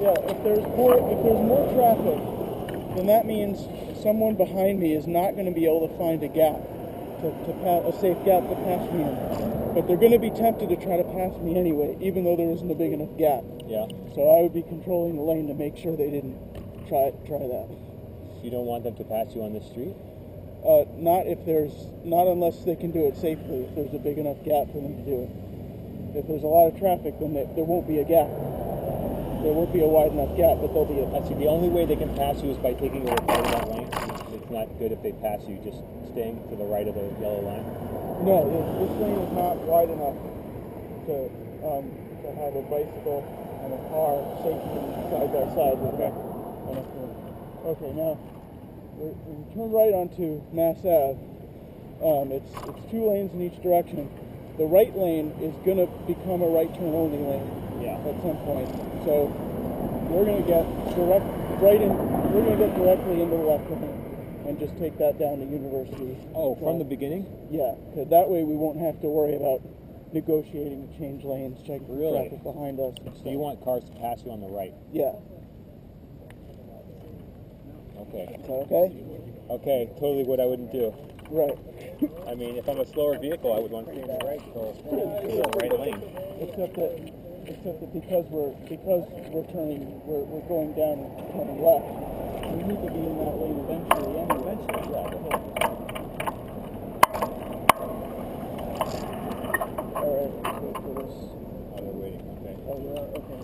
Yeah, if there's more traffic, then that means someone behind me is not going to be able to find a gap, a safe gap to pass me in. But they're going to be tempted to try to pass me anyway, even though there isn't a big enough gap. Yeah. So I would be controlling the lane to make sure they didn't try that. You don't want them to pass you on the street? Not unless they can do it safely. If there's a big enough gap for them to do it. If there's a lot of traffic, then there won't be a gap. There won't be a wide enough gap, but there'll be a... Actually, the only way they can pass you is by taking over part of that lane. It's not good if they pass you just staying to the right of the yellow line. No, this lane is not wide enough to have a bicycle and a car safely side by side with enough room. Okay, now we turn right onto Mass Ave. It's 2 lanes in each direction. The right lane is going to become a right turn only lane at some point. So we're going to get directly into the left lane and just take that down to University. Oh, from the beginning? Yeah, because that way we won't have to worry about negotiating to change lanes, checking traffic behind us. So you want cars to pass you on the right? Yeah. Okay. Is that okay? Okay, totally what I wouldn't do. Right. I mean, if I'm a slower vehicle, I would want to stay in the right, so the right lane. Except that because we're going down and turning left, we need to be in that lane eventually. All right. Wait for this. Oh, they're waiting. Okay. Oh, we are. Okay.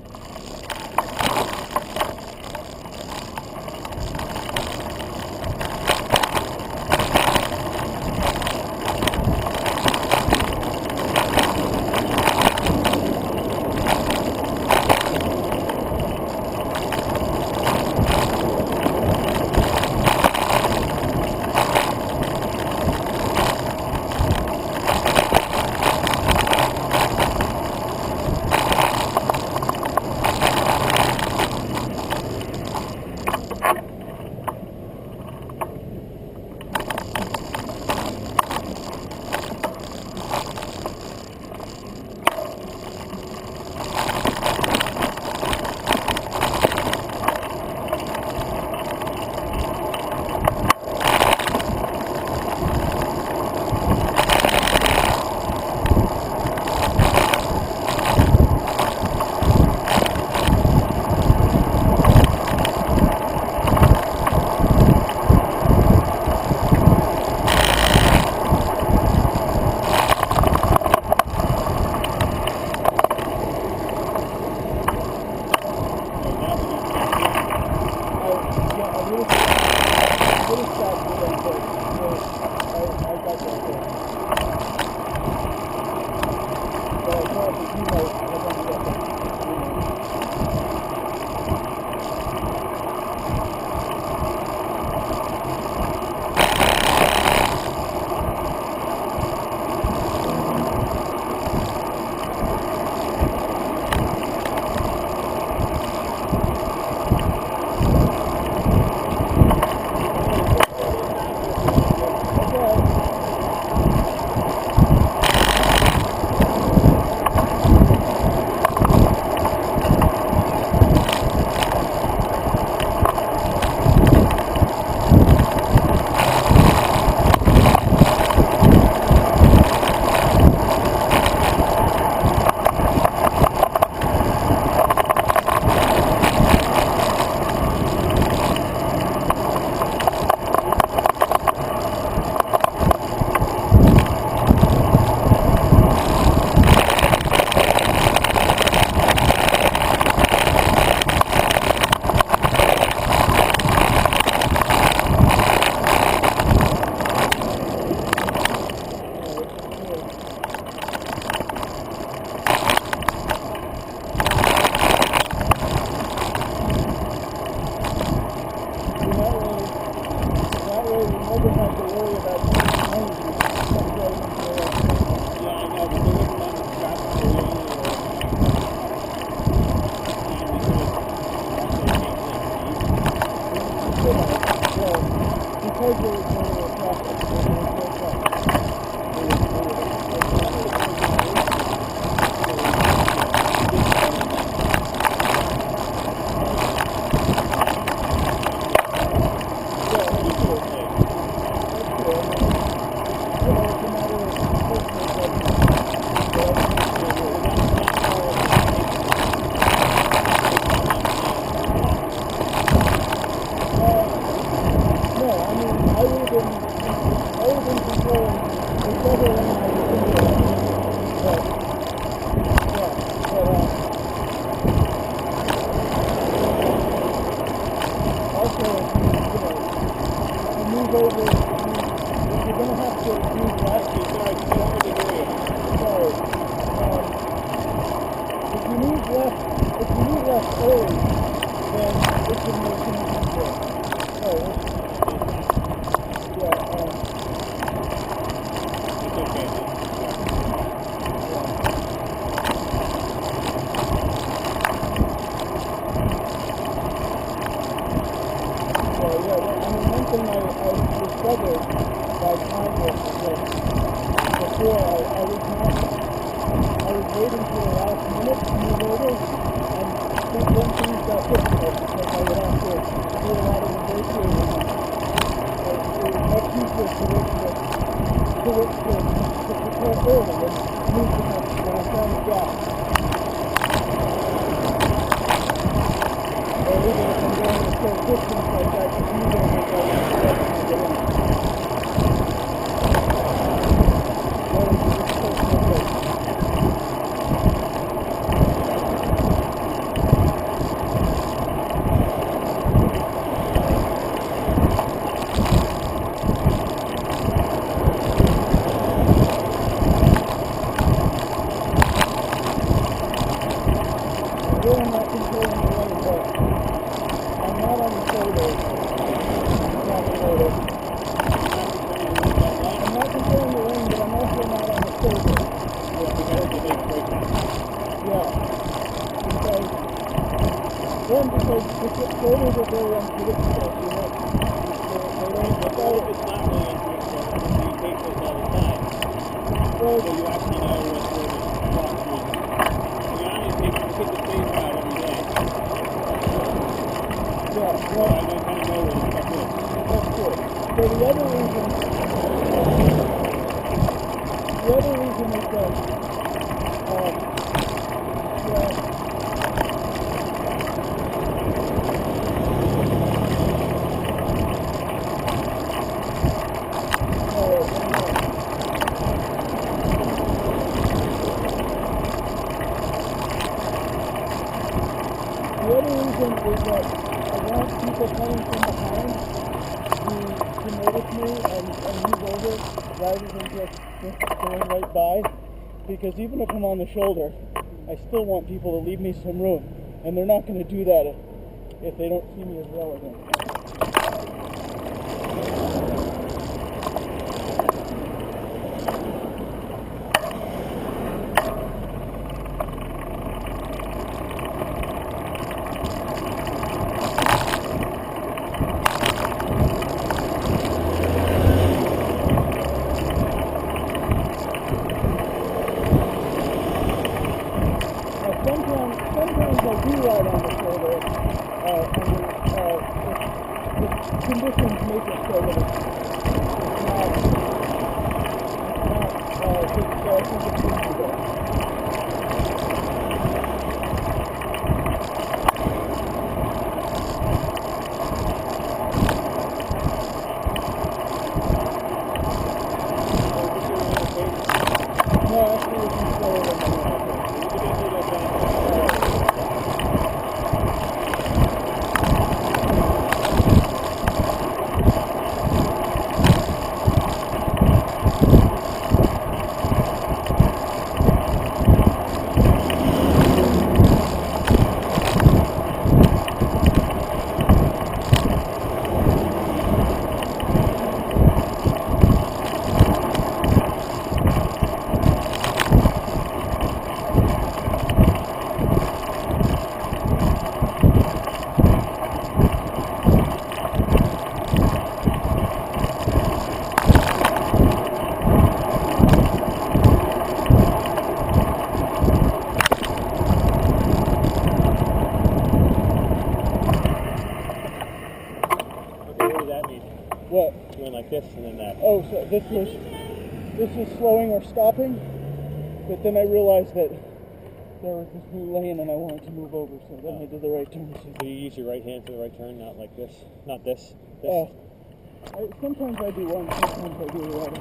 early, then it can make things easier. Oh, yeah, It's okay. one thing I discovered by time was that before I was waiting for the last minute to move over, and then things got difficult because I would have to do a lot of negotiating. It was much easier to prepare early and move to when I found a job. Or even if I'm going a short distance like that, just move over and get in. Because even if I'm on the shoulder, I still want people to leave me some room, and they're not going to do that if they don't see me as relevant. This and then that. Oh, so this was slowing or stopping, but then I realized that there was this new lane and I wanted to move over, so then I did the right turn. So you use your right hand for the right turn, not like this, not this. Sometimes I do one, sometimes I do the other.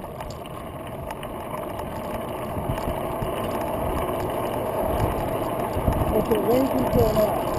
Okay, lane control now.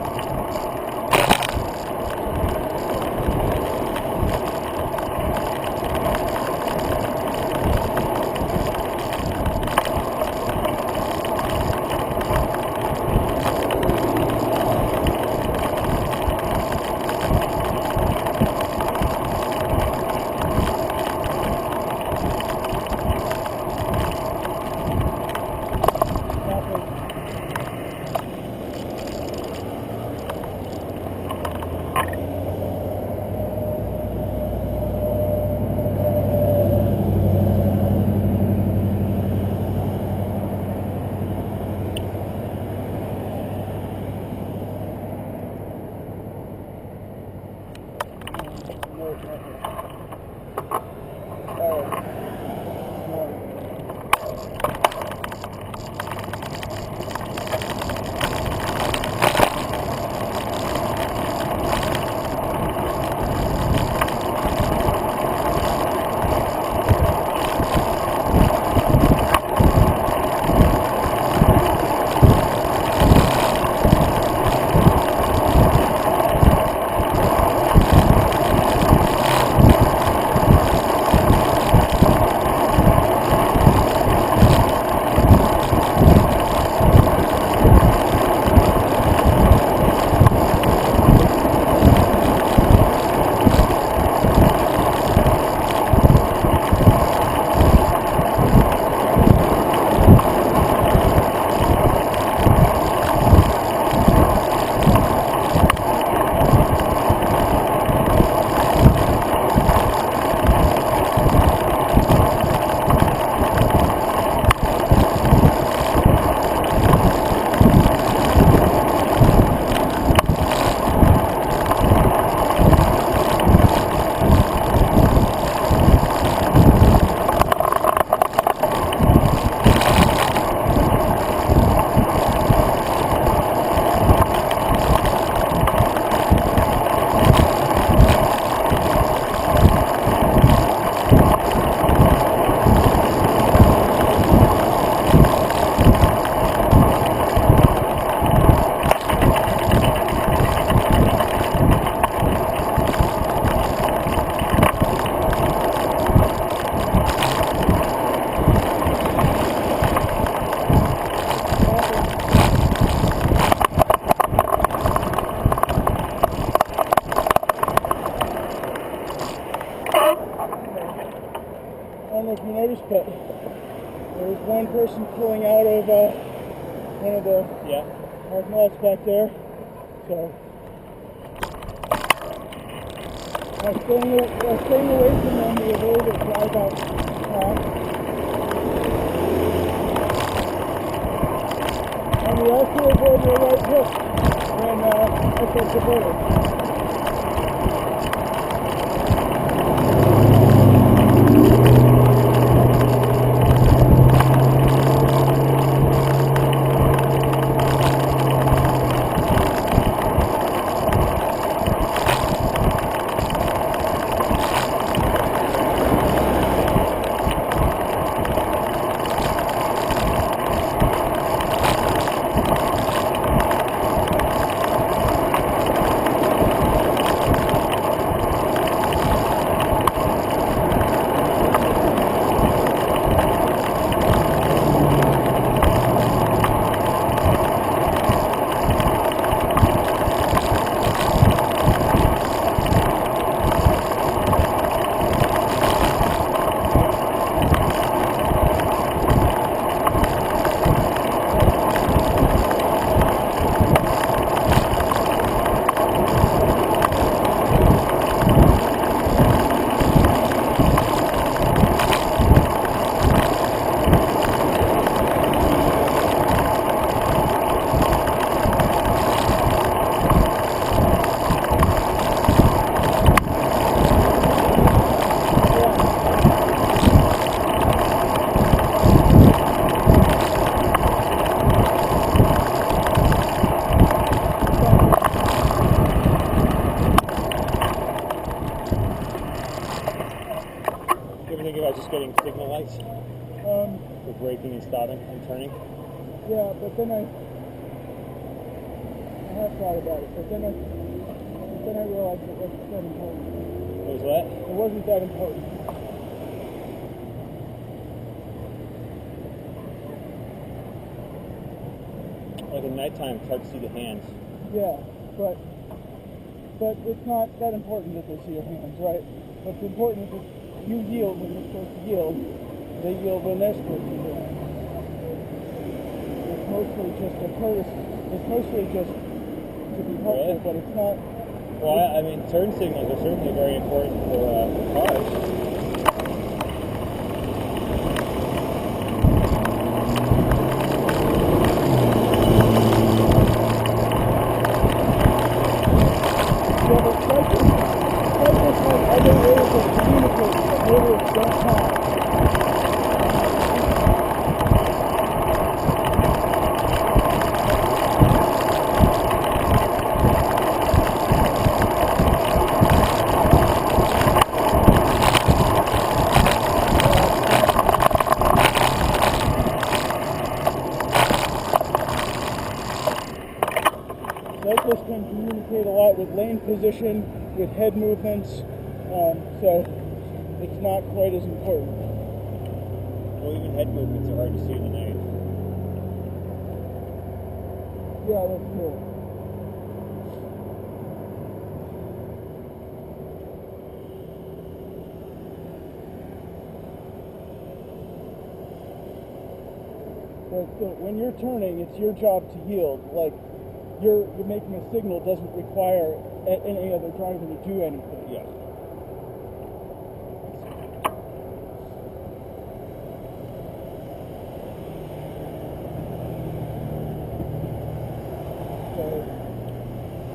But there was one person pulling out of one of the parking lots back there. So by staying away from them, we avoided a drive-out path. And we also avoided a right hook when at the diverter. Getting signal lights for braking and stopping and turning. Yeah, but then I have thought about it, but then I realized it wasn't that important. It was what? It wasn't that important. Like at nighttime, it's hard to see the hands. Yeah, but it's not that important that they see your hands, right? What's important is that you yield when you're supposed to yield. They yield when they're supposed to yield. It's mostly just a courtesy. It's mostly just to be helpful, really? But it's not. Well, I mean, turn signals are certainly very important for cars. Yeah, but cyclists have other Motorists don't have. Cyclists can communicate a lot with lane position, with head movements, so it's not quite as important. Well, even head movements are hard to see in the night. Yeah, that's true. But when you're turning, it's your job to yield. Like, you're making a signal doesn't require any other driver to do anything. Yeah. So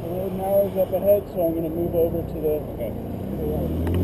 the road narrows up ahead, so I'm going to move over to the, Okay. to the right.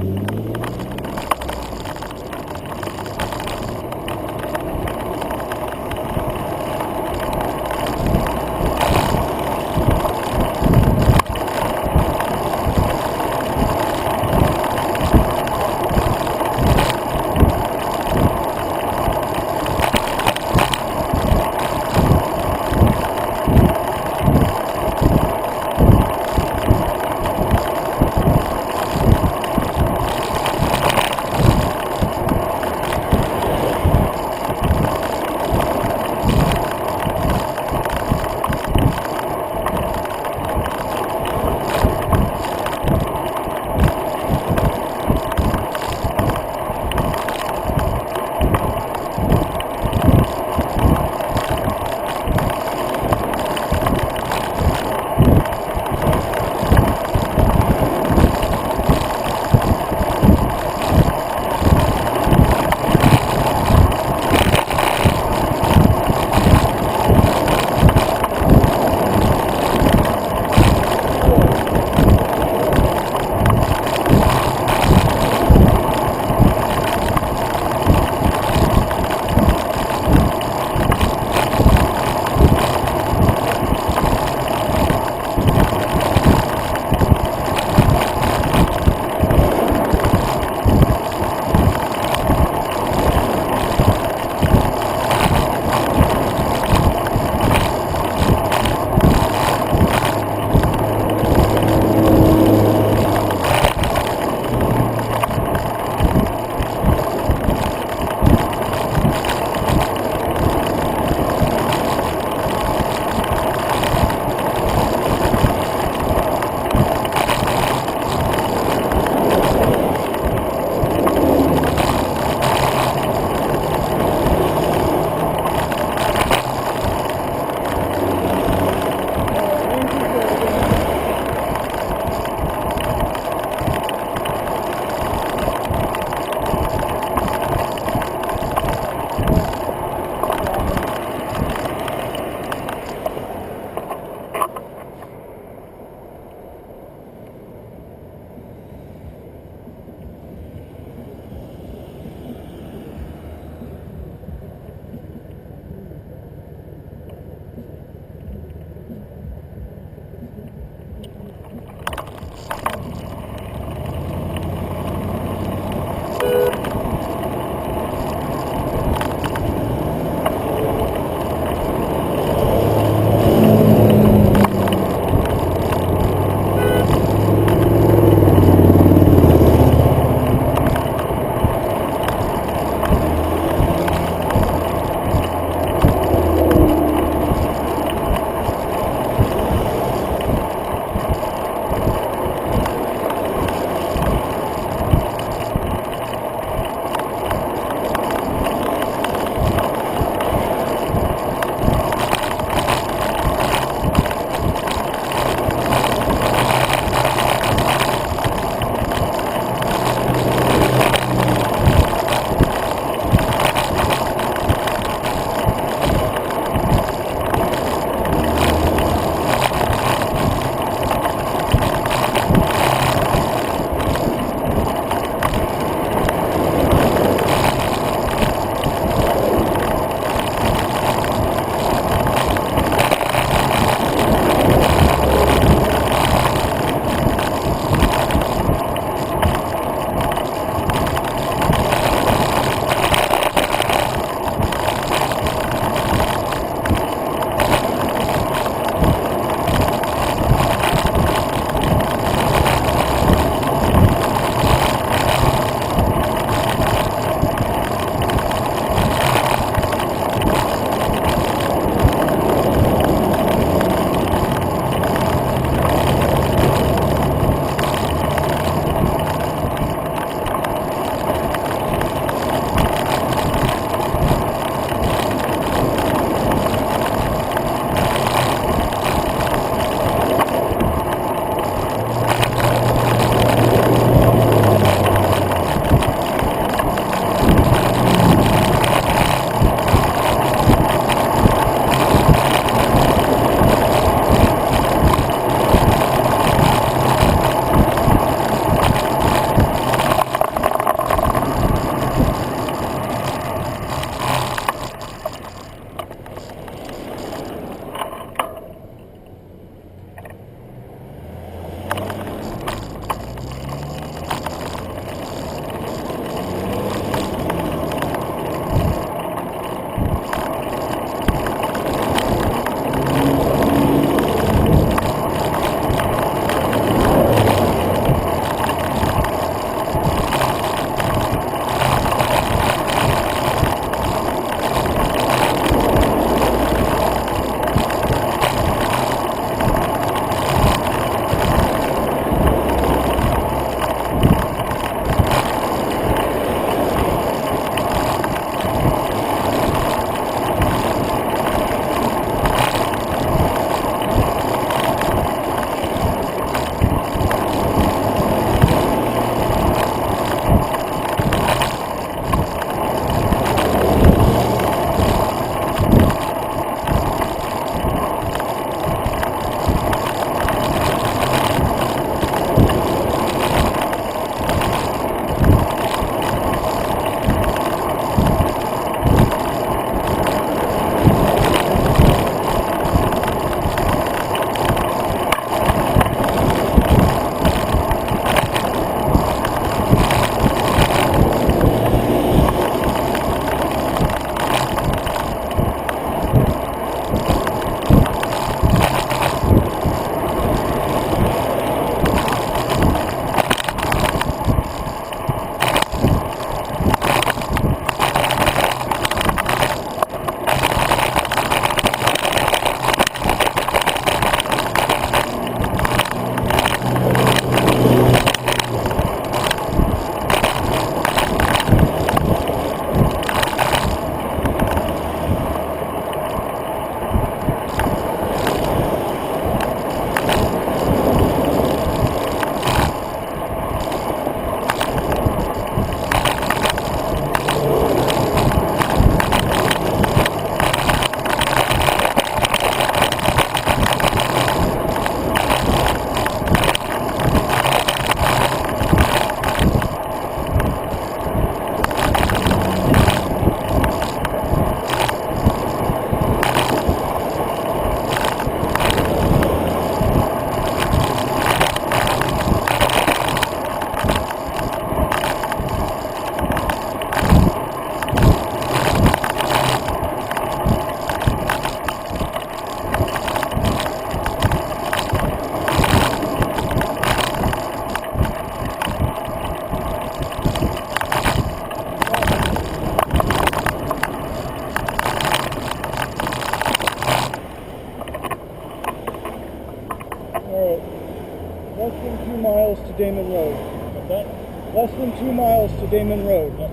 Less than 2 miles to Damon Road. What's that? Less than 2 miles to Damon Road. Yep.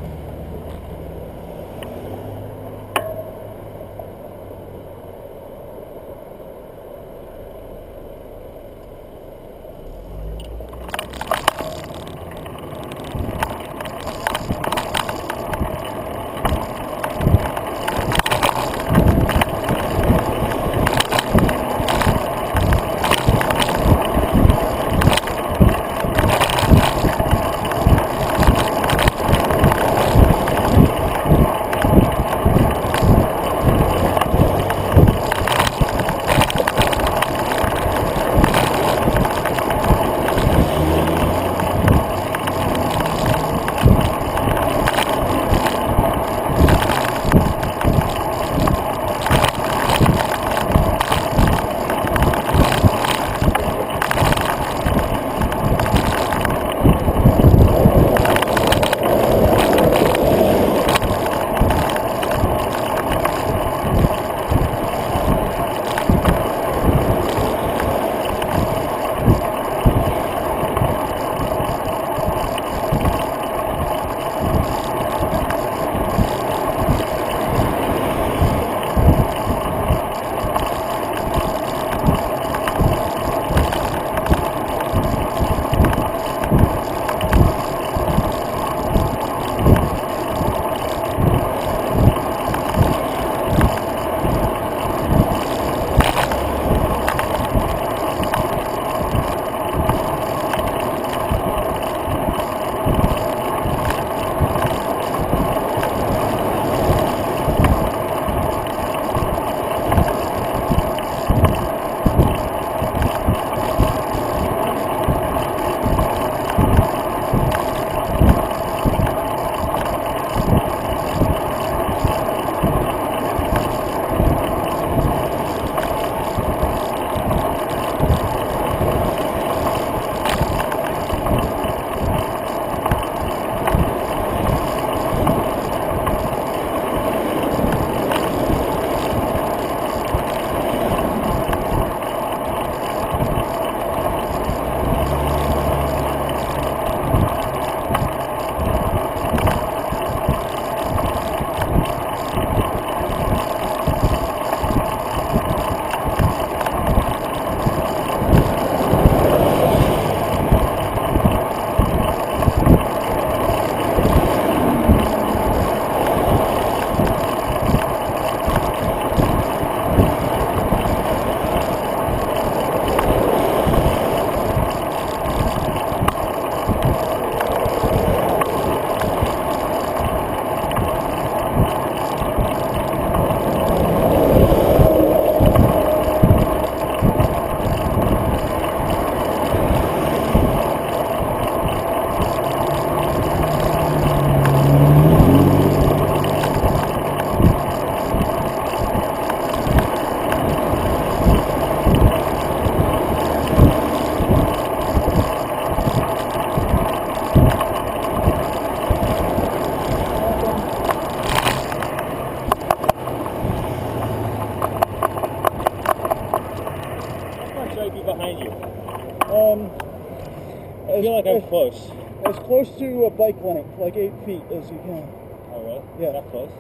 I feel like I'm close. As close to a bike length, like 8 feet, as you can. Oh, really? Yeah. That close?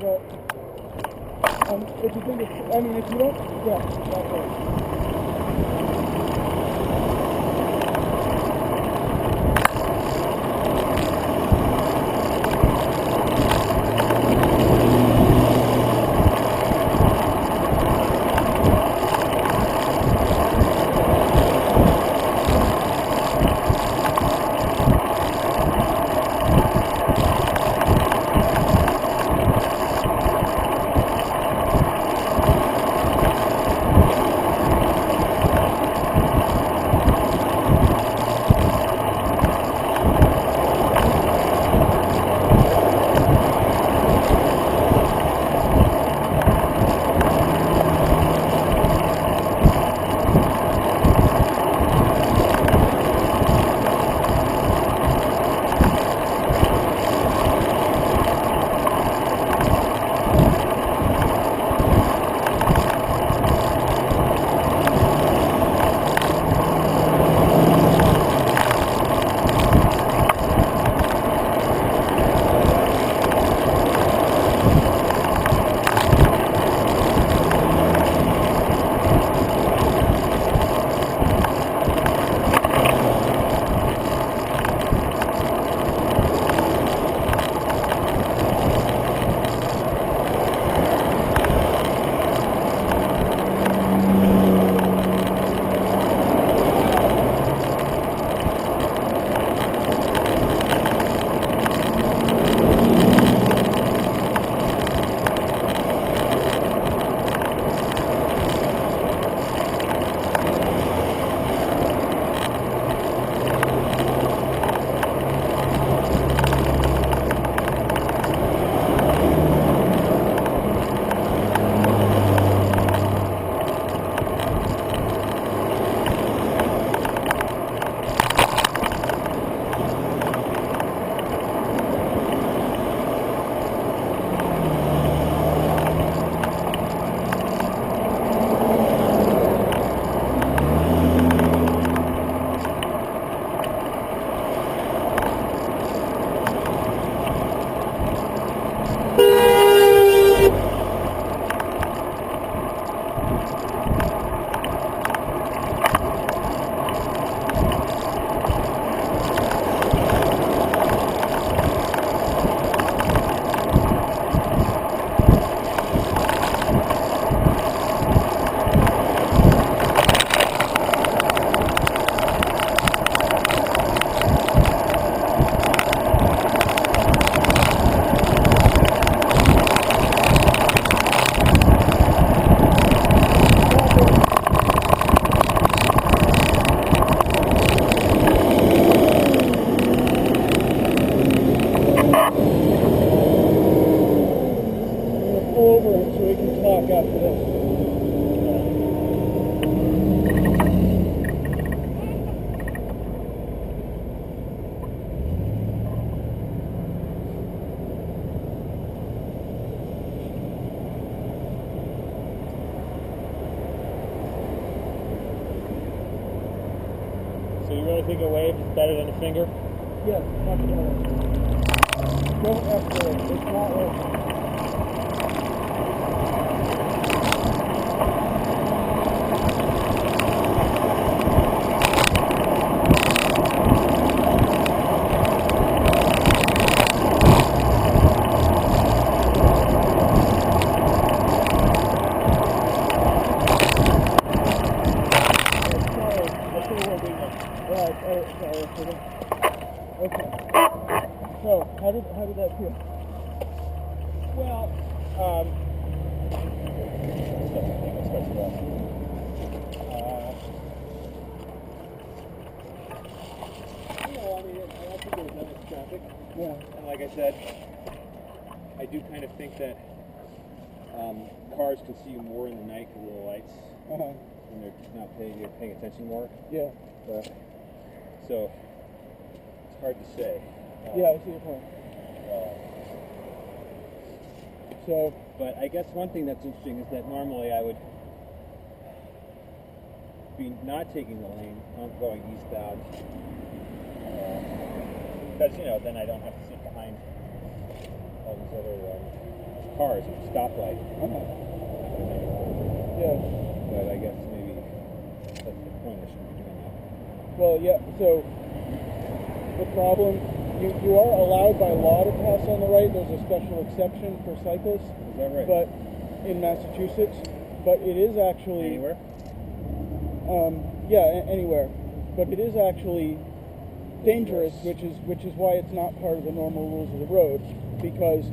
But, if you think it's, I mean, if you don't, yeah, that close. So you really think a wave is better than a finger? Yes, much better. Don't escalate. It's not like... Okay. So, how did that feel? Well, I mean, I don't think there's enough traffic. Yeah. And like I said, I do kind of think that cars can see you more in the night because of the lights. Uh-huh. When they're not paying attention more. Yeah. So it's hard to say. Yeah, I see your point. So, but I guess one thing that's interesting is that normally I would be not taking the lane, not going eastbound, because then I don't have to sit behind all these other cars at the stoplight. uh-huh. Yeah. But I guess maybe that's the point. I shouldn't be doing that. Well, yeah. So the problem, you are allowed by law to pass on the right. There's a special exception for cyclists. Is that right? But in Massachusetts, but it is actually Anywhere? Anywhere. But it is actually dangerous, which is why it's not part of the normal rules of the road, because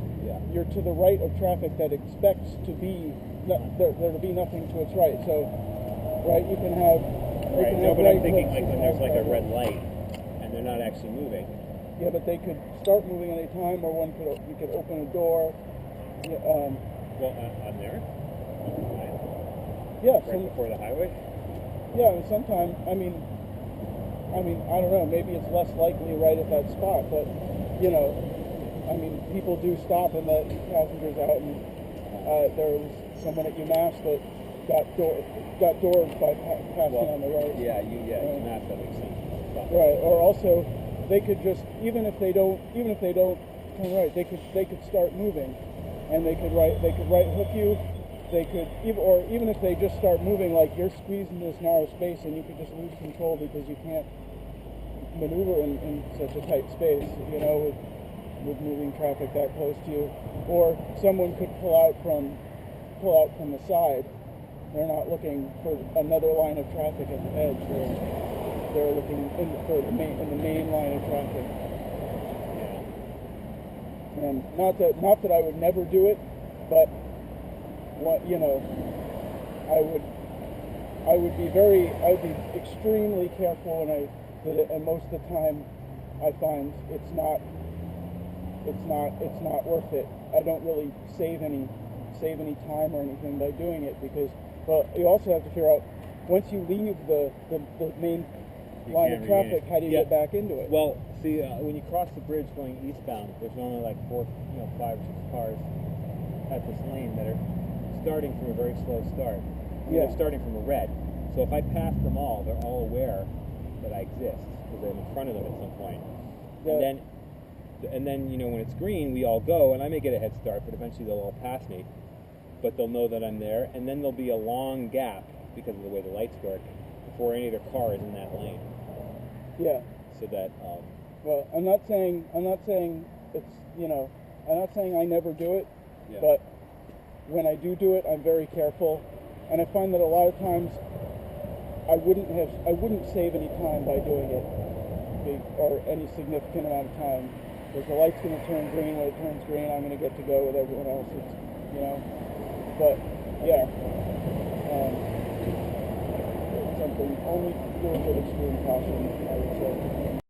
you're to the right of traffic that expects to be there to be nothing to its right. So, right, you can have. Right. No, but I'm thinking like when there's like a red light and they're not actually moving. Yeah, but they could start moving at any time, or you could open a door. Well, on there? Yeah. Right before the highway? Yeah, and sometimes, I mean, I don't know, maybe it's less likely right at that spot, but, people do stop and let passengers out, and there was someone at UMass that got doors by passing on the right. UMass, that makes sense. Right, or also, they could just, even if they don't turn right, they could start moving, and they could right hook you. They could, even if they just start moving, like you're squeezed into this narrow space, and you could just lose control because you can't maneuver in such a tight space, with moving traffic that close to you. Or someone could pull out from the side. They're not looking for another line of traffic at the edge. They're looking in the main line of traffic. And not that I would never do it, but I would be extremely careful, and most of the time I find it's not worth it. I don't really save any time or anything by doing it, because, well, you also have to figure out, once you leave the main line of traffic, how do you get back into it? Well, see, when you cross the bridge going eastbound, there's only like 5 or 6 cars at this lane that are starting from a very slow start. They're starting from a red. So if I pass them all, they're all aware that I exist, because I'm in front of them at some point. And then when it's green, we all go, and I may get a head start, but eventually they'll all pass me. But they'll know that I'm there, and then there'll be a long gap because of the way the lights work before any other car is in that lane. Yeah. So that. Well, I'm not saying it's I'm not saying I never do it, but when I do it, I'm very careful, and I find that a lot of times I wouldn't save any time by doing it, or any significant amount of time, because the light's going to turn green. When it turns green, I'm going to get to go with everyone else. But something only do it with extreme caution, I would say.